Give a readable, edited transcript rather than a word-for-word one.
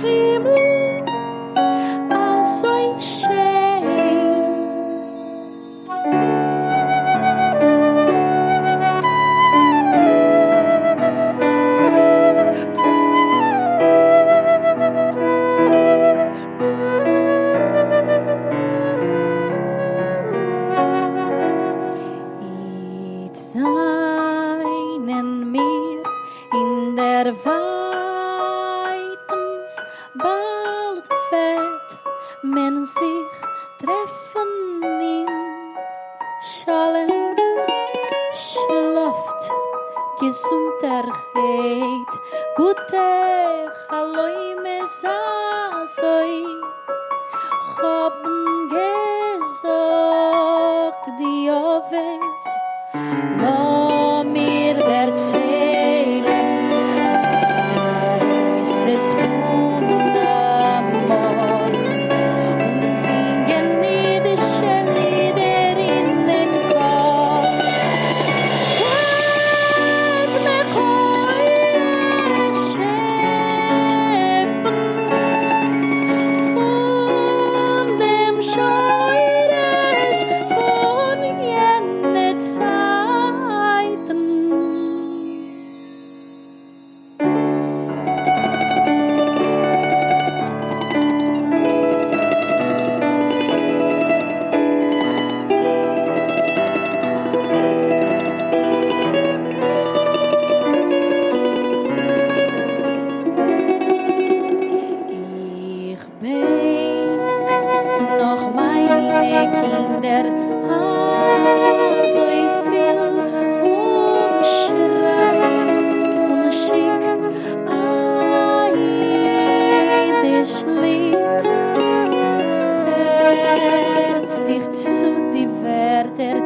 Himmel so schön. Seinen mir in der Weitens bald wird men sich treffen in Schollen schloft Gesundheit gute Halloi mesasoi haben gesagt die Oves Lo mir erzählen, es ist wunderbar und singen jiddische Lieder in den Chor. Weg mit euch Schäpen von dem Scheurisch von jener Zeit. Kinder so viel Umschrei und schick ein Yiddish Lied hört sich zu die Wörter